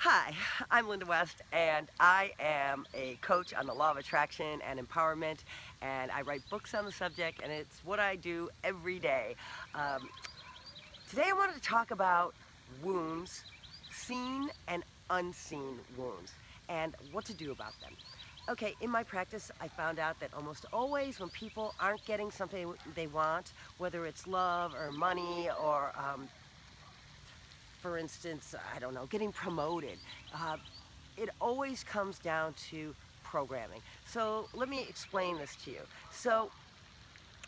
Hi, I'm Linda West, and I am a coach on the law of attraction and empowerment, and I write books on the subject, and it's what I do every day. Um, Today, I wanted to talk about wounds, seen and unseen wounds, and what to do about them. Okay, in my practice, I found out that almost always when people aren't getting something they want, whether it's love or money or for instance, I don't know, getting promoted. Uh, it always comes down to programming. So let me explain this to you. So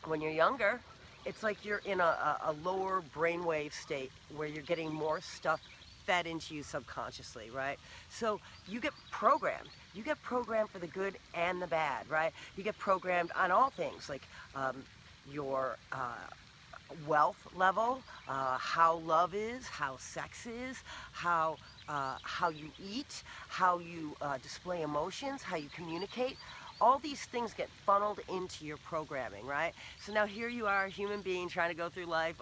when you're younger, it's like you're in a lower brainwave state where you're getting more stuff fed into you subconsciously, right? So you get programmed. You get programmed for the good and the bad, right? You get programmed on all things like your wealth level, how love is, how sex is, how you eat, how you display emotions, how you communicate. All these things get funneled into your programming, right? So now here you are, a human being trying to go through life,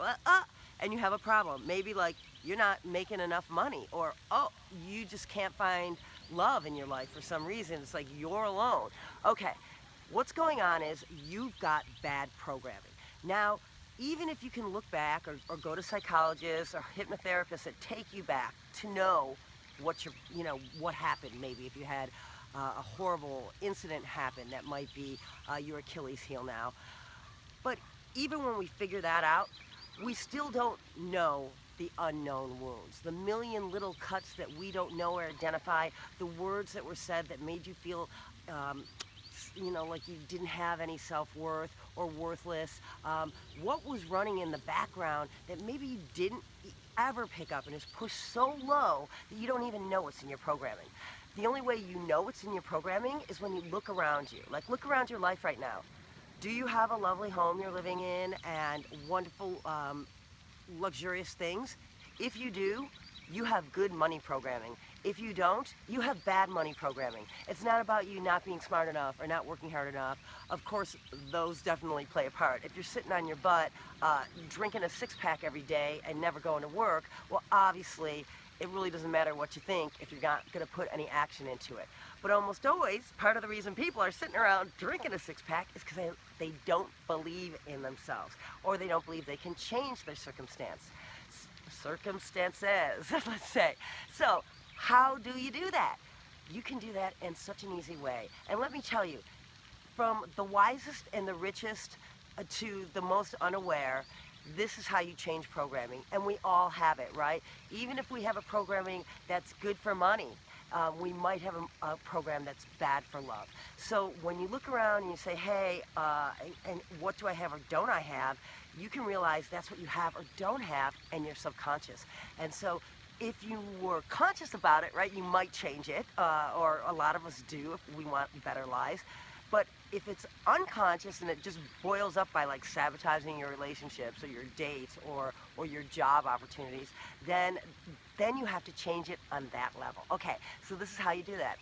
and you have a problem. Maybe like you're not making enough money, or oh, you just can't find love in your life for some reason. It's like you're alone. Okay, what's going on is you've got bad programming. Now, even if you can look back or go to psychologists or hypnotherapists that take you back to know what happened, maybe if you had a horrible incident happen that might be your Achilles heel now. But even when we figure that out, we still don't know the unknown wounds, the million little cuts that we don't know or identify, the words that were said that made you feel um, like you didn't have any self-worth or worthless. What was running in the background that maybe you didn't ever pick up and is pushed so low that you don't even know it's in your programming. The only way you know it's in your programming is when you look around you. Like, look around your life right now. Do you have a lovely home you're living in and wonderful, luxurious things? If you do, you have good money programming. If you don't, you have bad money programming. It's not about you not being smart enough or not working hard enough. Of course, those definitely play a part. If you're sitting on your butt, drinking a six-pack every day and never going to work, well, obviously, it really doesn't matter what you think if you're not going to put any action into it. But almost always, part of the reason people are sitting around drinking a six-pack is because they don't believe in themselves, or they don't believe they can change their circumstances, let's say. So, how do you do that? You can do that in such an easy way. And let me tell you, from the wisest and the richest to the most unaware, this is how you change programming. And we all have it, right? Even if we have a programming that's good for money, we might have a program that's bad for love. So when you look around and you say, hey, and what do I have or don't I have, you can realize that's what you have or don't have in your subconscious. And so if you were conscious about it, right, you might change it, or a lot of us do if we want better lives. But if it's unconscious and it just boils up by like sabotaging your relationships or your dates or your job opportunities, then you have to change it on that level. Okay, so this is how you do that.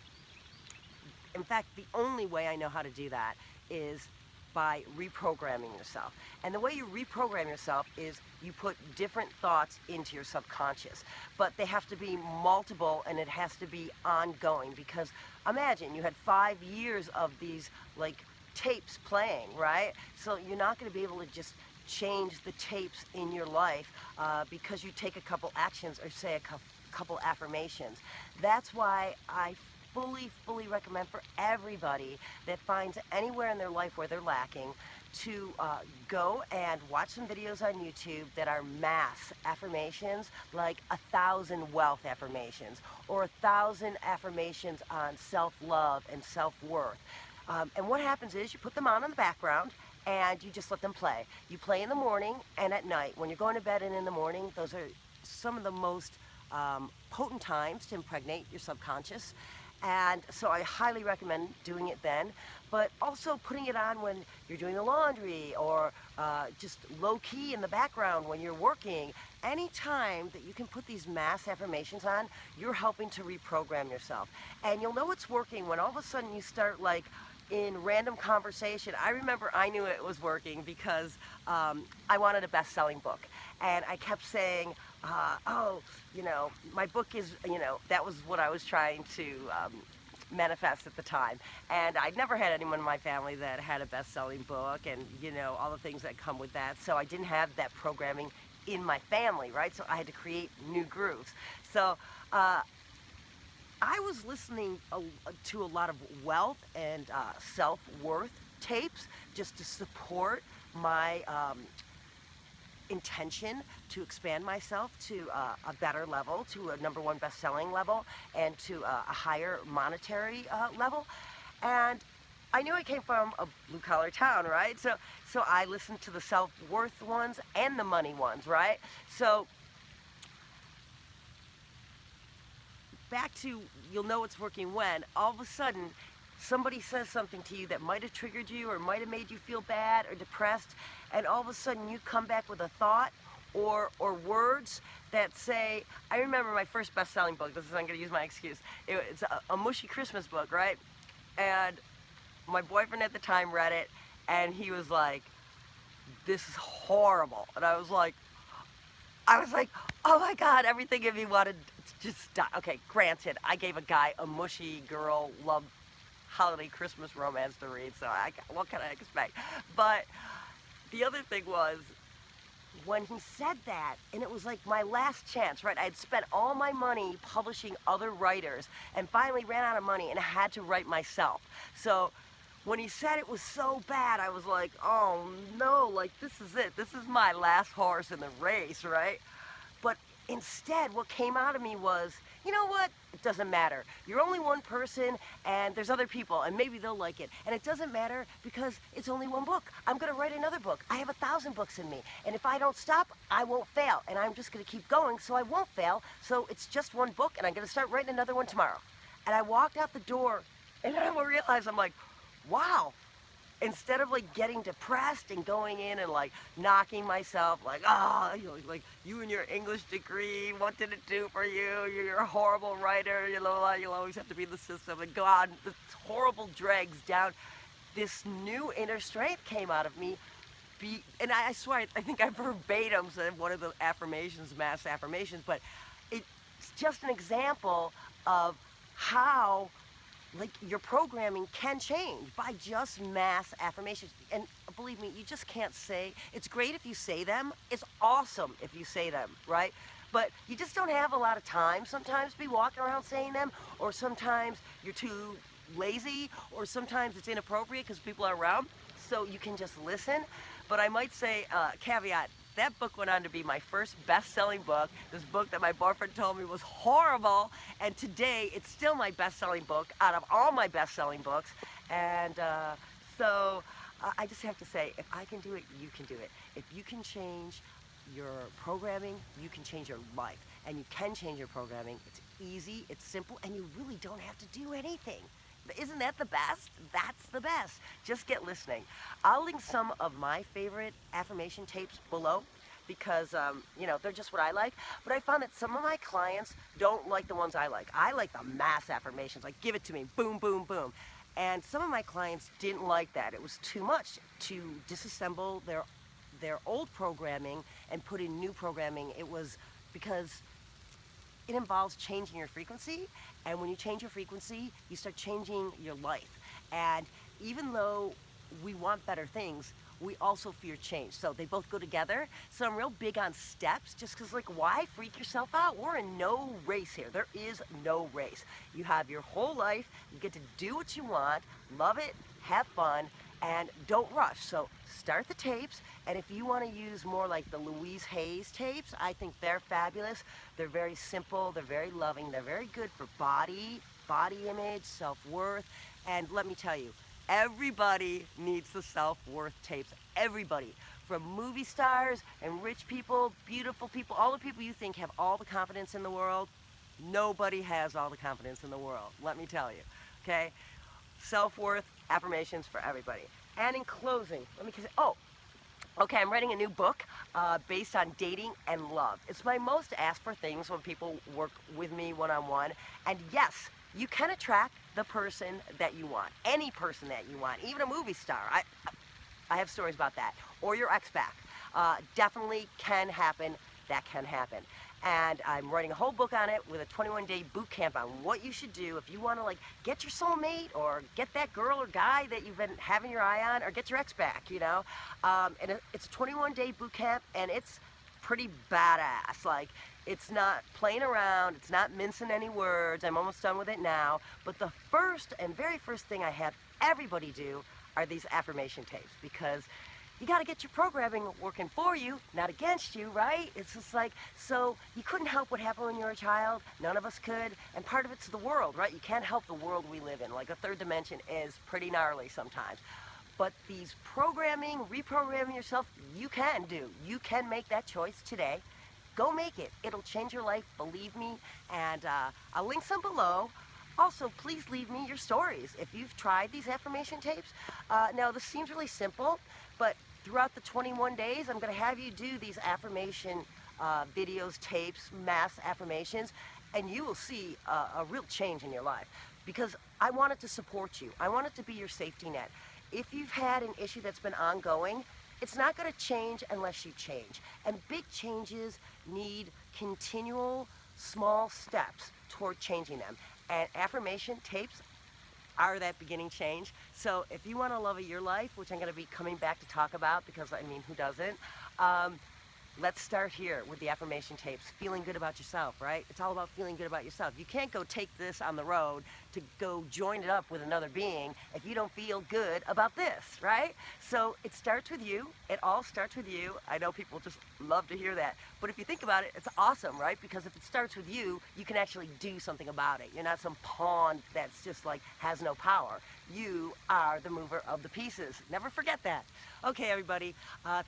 In fact, the only way I know how to do that is by reprogramming yourself. And the way you reprogram yourself is you put different thoughts into your subconscious. But they have to be multiple and it has to be ongoing, because imagine you had 5 years of these like tapes playing, right? So you're not going to be able to just change the tapes in your life because you take a couple actions or say a couple affirmations. That's why I fully recommend for everybody that finds anywhere in their life where they're lacking to go and watch some videos on YouTube that are mass affirmations, like 1,000 wealth affirmations or 1,000 affirmations on self-love and self-worth. And what happens is you put them on in the background and you just let them play. You play in the morning and at night. When you're going to bed and in the morning, those are some of the most potent times to impregnate your subconscious. And so I highly recommend doing it then, but also putting it on when you're doing the laundry or just low-key in the background when you're working. Anytime that you can put these mass affirmations on, you're helping to reprogram yourself. And you'll know it's working when all of a sudden you start like in random conversation. I remember I knew it was working because I wanted a best-selling book. and I kept saying, oh, my book is, that was what I was trying to manifest at the time. And I'd never had anyone in my family that had a best-selling book, and all the things that come with that. So I didn't have that programming in my family, right? So I had to create new grooves. So I was listening to a lot of wealth and self-worth tapes just to support my intention to expand myself to a better level, to a #1 best-selling level, and to a higher monetary level. And I knew I came from a blue-collar town, right? So I listened to the self-worth ones and the money ones, right? So back to, you'll know it's working when all of a sudden somebody says something to you that might have triggered you or might have made you feel bad or depressed, and all of a sudden you come back with a thought or words that say, I remember my first best-selling book, I'm going to use my excuse, it's a mushy Christmas book, right? And my boyfriend at the time read it, and he was like, this is horrible. And I was like, oh my God, everything in me wanted to just stop. Okay, granted, I gave a guy a mushy girl love holiday Christmas romance to read, so what can I expect? But the other thing was, when he said that, and it was like my last chance, right? I had spent all my money publishing other writers and finally ran out of money and had to write myself. So when he said it was so bad, I was like, oh no, like this is it. This is my last horse in the race, right? But instead, what came out of me was, you know what? It doesn't matter. You're only one person, and there's other people, and maybe they'll like it. And it doesn't matter because it's only one book. I'm going to write another book. I have 1,000 books in me. And if I don't stop, I won't fail. And I'm just going to keep going, so I won't fail. So it's just one book, and I'm going to start writing another one tomorrow. And I walked out the door, and then I realized, I'm like, wow. Instead of like getting depressed and going in and like knocking myself, like, like you and your English degree, what did it do for you? You're a horrible writer, you'll always have to be in the system, and God, this horrible dregs down. This new inner strength came out of me. And I swear, I think I verbatim said one of the affirmations, mass affirmations, but it's just an example of how like your programming can change by just mass affirmations. And believe me, you just can't say, it's great if you say them, it's awesome if you say them, right? But you just don't have a lot of time sometimes to be walking around saying them, or sometimes you're too lazy, or sometimes it's inappropriate because people are around, so you can just listen. But I might say, caveat, that book went on to be my first best-selling book. This book that my boyfriend told me was horrible, and today it's still my best-selling book out of all my best-selling books. And so I just have to say, if I can do it, you can do it. If you can change your programming, you can change your life. And you can change your programming. It's easy, it's simple, and you really don't have to do anything. Isn't that the best? That's the best. Just get listening. I'll link some of my favorite affirmation tapes below because, they're just what I like. But I found that some of my clients don't like the ones I like. I like the mass affirmations, like give it to me, boom, boom, boom. And some of my clients didn't like that. It was too much to disassemble their old programming and put in new programming. It was because it involves changing your frequency, and when you change your frequency, you start changing your life. And even though we want better things, we also fear change. So they both go together. So I'm real big on steps, just because, like, why freak yourself out? We're in no race here. There is no race. You have your whole life. You get to do what you want, love it, have fun, and don't rush. So start the tapes, and if you want to use more like the Louise Hayes tapes, I think they're fabulous. They're very simple, they're very loving, they're very good for body image, self-worth, and let me tell you, everybody needs the self-worth tapes. Everybody, from movie stars and rich people, beautiful people, all the people you think have all the confidence in the world, nobody has all the confidence in the world, let me tell you, okay? Self-worth affirmations for everybody. And in closing, let me say, okay, I'm writing a new book based on dating and love. It's my most asked for things when people work with me one-on-one. And yes, you can attract the person that you want, any person that you want, even a movie star. I have stories about that. Or your ex back. definitely can happen. That can happen. And I'm writing a whole book on it with a 21-day boot camp on what you should do if you want to like get your soulmate or get that girl or guy that you've been having your eye on, or get your ex back, you know. It's a 21-day boot camp, and it's pretty badass. Like, it's not playing around, it's not mincing any words. I'm almost done with it now. But the first and very first thing I have everybody do are these affirmation tapes, because you got to get your programming working for you, not against you, right? It's just like, so you couldn't help what happened when you were a child. None of us could. And part of it's the world, right? You can't help the world we live in. Like, a third dimension is pretty gnarly sometimes. But these programming, reprogramming yourself, you can do. You can make that choice today. Go make it. It'll change your life, believe me. And I'll link some below. Also, please leave me your stories if you've tried these affirmation tapes. Now, this seems really simple, but throughout the 21 days, I'm going to have you do these affirmation videos, tapes, mass affirmations, and you will see a real change in your life, because I want it to support you. I want it to be your safety net. If you've had an issue that's been ongoing, it's not going to change unless you change. And big changes need continual small steps toward changing them. And affirmation tapes are that beginning change. So if you want a love of your life, which I'm going to be coming back to talk about, because I mean, who doesn't? Let's start here with the affirmation tapes. Feeling good about yourself, right? It's all about feeling good about yourself. You can't go take this on the road to go join it up with another being if you don't feel good about this, right? So it starts with you. It all starts with you. I know people just love to hear that. But if you think about it, it's awesome, right? Because if it starts with you, you can actually do something about it. You're not some pawn that's just like has no power. You are the mover of the pieces. Never forget that. Okay, everybody,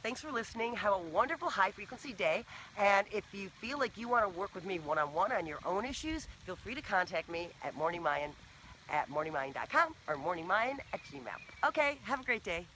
thanks for listening. Have a wonderful high-frequency day. And if you feel like you want to work with me one-on-one on your own issues, feel free to contact me at MorningMayan@morningmayan.com or morningmayan@gmail. Okay, have a great day.